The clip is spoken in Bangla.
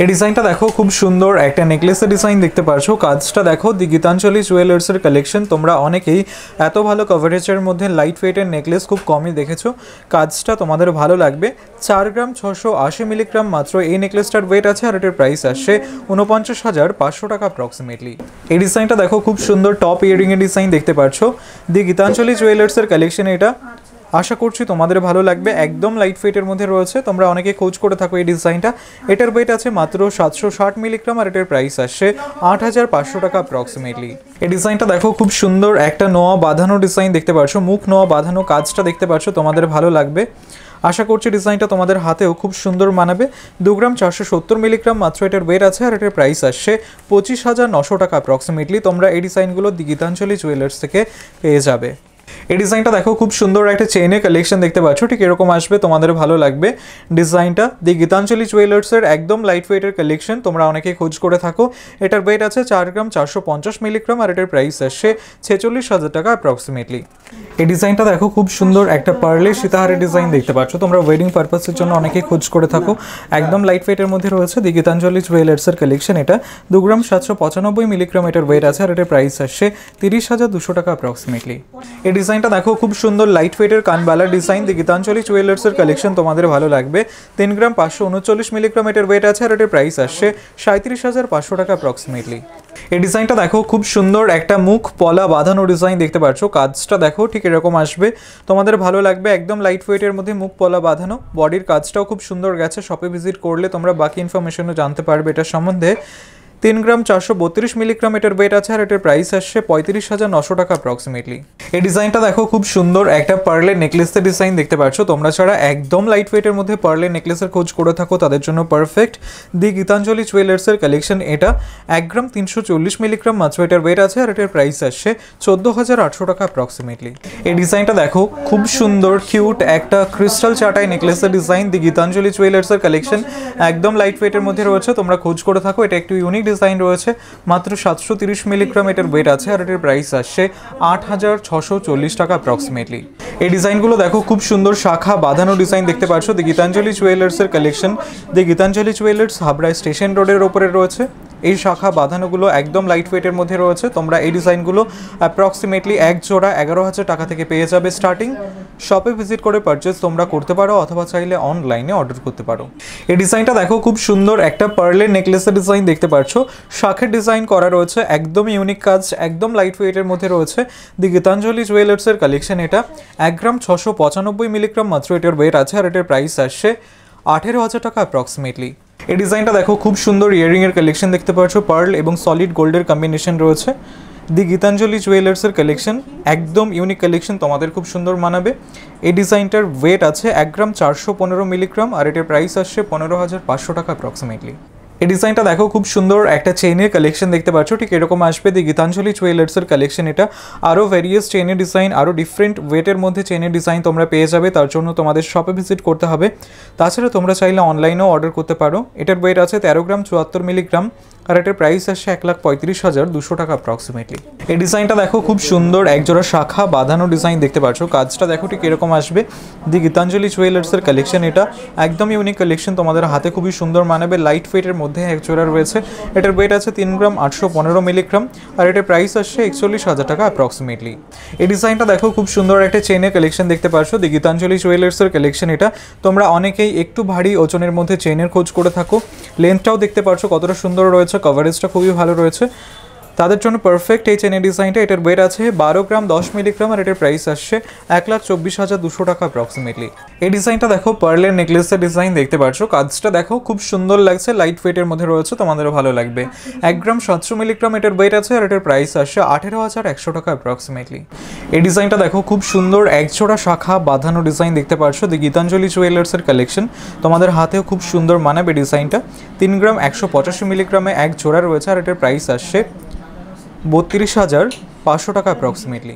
এই ডিজাইনটা দেখো খুব সুন্দর একটা নেকলেসের ডিজাইন দেখতে পাচ্ছ। কাজটা দেখো দি গীতাঞ্জলি জুয়েলার্সের কালেকশন। তোমরা অনেকেই এত ভালো কভারেজের মধ্যে লাইট ওয়েটের নেকলেস খুব কমই দেখেছো। কাজটা তোমাদের ভালো লাগবে। 4 গ্রাম 680 মিলিগ্রাম মাত্র এই নেকলেসটার ওয়েট আছে, আর এটার প্রাইস আসছে 49,500 টাকা অ্যাপ্রক্সিমেটলি। এই ডিজাইনটা দেখো খুব সুন্দর টপ ইয়ারিং এর ডিজাইন দেখতে পাচ্ছ। দি গীতাঞ্জলি জুয়েলার্সের কালেকশন এটা। আশা করছি তোমাদের ভালো লাগবে। একদম লাইট ওয়েটের মধ্যে রয়েছে, তোমরা অনেকে খোঁজ করে থাকো এই ডিজাইনটা। এটার ওয়েট আছে মাত্র 760 মিলিগ্রাম, আর এটার প্রাইস আসছে 8,500 টাকা অ্যাপ্রক্সিমেটলি। এই ডিজাইনটা দেখো খুব সুন্দর একটা নোয়া বাঁধানো ডিজাইন দেখতে পাচ্ছ, মুখ নোয়া বাঁধানো কাজটা দেখতে পাচ্ছ, তোমাদের ভালো লাগবে। আশা করছি ডিজাইনটা তোমাদের হাতেও খুব সুন্দর মানাবে। 2 গ্রাম 470 মিলিগ্রাম মাত্র এটার ওয়েট আছে, আর এটার প্রাইস আসছে 25,900 টাকা অ্যাপ্রক্সিমেটলি। তোমরা এই ডিজাইনগুলো দি গীতাঞ্জলি জুয়েলার্স থেকে পেয়ে যাবে। এই ডিজাইনটা দেখো খুব সুন্দর একটা চেইনের কালেকশন দেখতে পাচ্ছ, ঠিক এরকম আসবে, তোমাদের ভালো লাগবে। ডিজাইনটা দি গীতাঞ্জলি জুয়েলার্সের একদম লাইট ওয়েটের কালেকশন, তোমরা অনেকেই খোঁজ করে থাকো। এটার ওয়েট আছে 4 গ্রাম 450 মিলিগ্রাম, আর এটার প্রাইস আসছে 46,000 টাকা অ্যাপ্রক্সিমেটলি। এই ডিজাইনটা দেখো খুব সুন্দর একটা পার্লের সীতাহারের ডিজাইন দেখতে পাচ্ছ, তোমরা ওয়েডিং পারপাসের জন্য অনেকেই খোঁজ করে থাকো। একদম লাইট ওয়েটের মধ্যে রয়েছে দি গীতাঞ্জলি জুয়েলার্সের কালেকশন এটা। 2 গ্রাম 795 মিলিগ্রাম এটার ওয়েট আছে, আর এটার প্রাইস আসছে 30,200 টাকা অ্যাপ্রক্সিমেটলি। এই ডিজাইনটা দেখো খুব সুন্দর লাইট ওয়েটের কানবালার ডিজাইন, দি গীতাঞ্জলি জুয়েলার্সের কালেকশন, তোমাদের ভালো লাগবে। 3 গ্রাম 539 মিলিগ্রাম এটার ওয়েট আছে, আর এটার প্রাইস আসছে 37,500 টাকা অ্যাপ্রক্সিমেটলি। এই ডিজাইনটা দেখো খুব সুন্দর একটা মুখ পলা বাঁধানো ডিজাইন দেখতে পাচ্ছ। কাজটা দেখো ঠিক এরকম আসবে, তোমাদের ভালো লাগবে। একদম লাইট ওয়েটের মধ্যে মুখ পলা বাঁধানো, বডির কাজটাও খুব সুন্দর গেছে। শপে ভিজিট করলে তোমরা বাকি ইনফরমেশনও জানতে পারবে এটার সম্বন্ধে। 3 গ্রাম 432 মিলিগ্রাম এটার ওয়েট আছে, আর এটার প্রাইস আসছে 35,900 টাকা অ্যাপ্রক্সিমেটলি। এই ডিজাইনটা দেখো খুব সুন্দর একটা পার্লের নেকলেসের ডিজাইন দেখতে পাচ্ছ। তোমরা যারা একদম লাইট ওয়েটের মধ্যে পার্লের নেকলেসের খোঁজ করে থাকো তাদের জন্য পারফেক্ট। দি গীতাঞ্জলি জুয়েলার্সের কালেকশন এটা। 1 গ্রাম 340 মিলিগ্রাম মাত্র এটার ওয়েট আছে, আর এটার প্রাইস আসছে 14,800 টাকা অ্যাপ্রক্সিমেটলি। এই ডিজাইনটা দেখো খুব সুন্দর কিউট একটা ক্রিস্টাল চাটাই নেকলেসের ডিজাইন, দি গীতাঞ্জলি জুয়েলার্সের কালেকশন। একদম লাইট ওয়েটের মধ্যে রয়েছে, তোমরা খোঁজ করে থাকো। এটা একটু ইউনিক ডিজাইন রয়েছে, মাত্র 730 মিলিগ্রাম এটার ওয়েট আছে, আর এটার প্রাইস আসছে 8,640 টাকা অ্যাপ্রক্সিমেটলি। এই ডিজাইনগুলো দেখো খুব সুন্দর শাখা বাঁধানো ডিজাইন দেখতে পাচ্ছ, দি গীতাঞ্জলি জুয়েলার্সের কালেকশন। দি গীতাঞ্জলি জুয়েলার্স হাবড়া স্টেশন রোডের ওপরে রয়েছে। এই শাখা বাঁধানোগুলো একদম লাইট ওয়েটের মধ্যে রয়েছে। তোমরা এই ডিজাইনগুলো অ্যাপ্রক্সিমেটলি এক জোড়া 11,000 টাকা থেকে পেয়ে যাবে স্টার্টিং। শপে ভিজিট করে পারচেস তোমরা করতে পারো, অথবা চাইলে অনলাইনে অর্ডার করতে পারো। এই ডিজাইনটা দেখো খুব সুন্দর একটা পার্লের নেকলেসের ডিজাইন দেখতে পাচ্ছ, শাখের ডিজাইন করা রয়েছে, একদম ইউনিক কাজ, একদম লাইট ওয়েটের মধ্যে রয়েছে। দি গীতাঞ্জলি জুয়েলার্সের কালেকশন এটা। 1 গ্রাম 695 মিলিগ্রাম মাত্র এটার ওয়েট আছে, আর এটার প্রাইস আসছে 18,000 টাকা অ্যাপ্রক্সিমেটলি। এই ডিজাইনটা দেখো খুব সুন্দর ইয়ারিং এর কালেকশন দেখতে পাচ্ছ, পার্ল এবং সলিড গোল্ডের কম্বিনেশন রয়েছে। দি গীতাঞ্জলি জুয়েলার্সের কালেকশন একদম ইউনিক কালেকশন, তোমাদের খুব সুন্দর মানাবে। এই ডিজাইনটার ওয়েট আছে 1 গ্রাম 415 মিলিগ্রাম, আর এটার প্রাইস আসছে 15,500 টাকা অ্যাপ্রক্সিমেটলি। এই ডিজাইনটা দেখো খুব সুন্দর একটা চেইনের কালেকশন দেখতে পাচ্ছ, ঠিক এরকম আসবে দি গীতাঞ্জলি জুয়েলার্সের কালেকশন এটা। আরও ভ্যারিয়াস চেইনের ডিজাইন, আরও ডিফারেন্ট ওয়েটের মধ্যে চেইনের ডিজাইন তোমরা পেয়ে যাবে, তার জন্য তোমাদের শপে ভিজিট করতে হবে। তাছাড়া তোমরা চাইলে অনলাইনেও অর্ডার করতে পারো। এটার ওয়েট আছে 13 গ্রাম 74 মিলিগ্রাম, আর এটার প্রাইস আসছে 1,35,200 টাকা অ্যাপ্রক্সিমেটলি। এই ডিজাইনটা দেখো খুব সুন্দর একজোড়া শাখা বাঁধানো ডিজাইন দেখতে পাচ্ছ, কাজটা দেখো ঠিক এরকম আসবে। দি গীতাঞ্জলি জুয়েলার্সের কালেকশন এটা। একদম ইউনিক কালেকশন, তোমাদের হাতে খুবই সুন্দর মানাবে। লাইট ওয়েটের মধ্যে একজোড়া রয়েছে। এটার ওয়েট আছে 3 গ্রাম 815 মিলিগ্রাম, আর এটার প্রাইস আসছে 41,000 টাকা অ্যাপ্রক্সিমেটলি। এই ডিজাইনটা দেখো খুব সুন্দর একটা চেইনের কালেকশন দেখতে পাচ্ছ, দি গীতাঞ্জলি জুয়েলার্সের কালেকশন এটা। তোমরা অনেকেই একটু ভারী ওজনের মধ্যে চেইনের খোঁজ করে থাকো। লেন্থটাও দেখতে পাচ্ছ কতটা সুন্দর রয়েছে, কভারেজটা খুবই ভালো রয়েছে, তাদের জন্য পারফেক্ট এই চেনের ডিজাইনটা। এটার ওয়েট আছে 12 গ্রাম 10 মিলিগ্রাম, আর এটার প্রাইস আসছে 1,24,200 টাকা অ্যাপ্রক্সিমেটলি। এই ডিজাইনটা দেখো পার্লের নেকলেসের ডিজাইন দেখতে পাচ্ছ, কাজটা দেখো খুব সুন্দর লাগছে, লাইট ওয়েটের মধ্যে রয়েছে, তোমাদেরও ভালো লাগবে। 1 গ্রাম 700 মিলিগ্রাম এটার ওয়েট আছে, আর এটার প্রাইস আসছে 18,100 টাকা অ্যাপ্রক্সিমেটলি। এই ডিজাইনটা দেখো খুব সুন্দর একজোড়া শাখা বাঁধানো ডিজাইন দেখতে পাচ্ছ, দি গীতাঞ্জলি জুয়েলার্সের কালেকশন। তোমাদের হাতেও খুব সুন্দর মানাবে ডিজাইনটা। 3 গ্রাম 185 মিলিগ্রামে এক জোড়া রয়েছে, আর এটার প্রাইস আসছে 32,500 টাকা অ্যাপ্রক্সিমেটলি।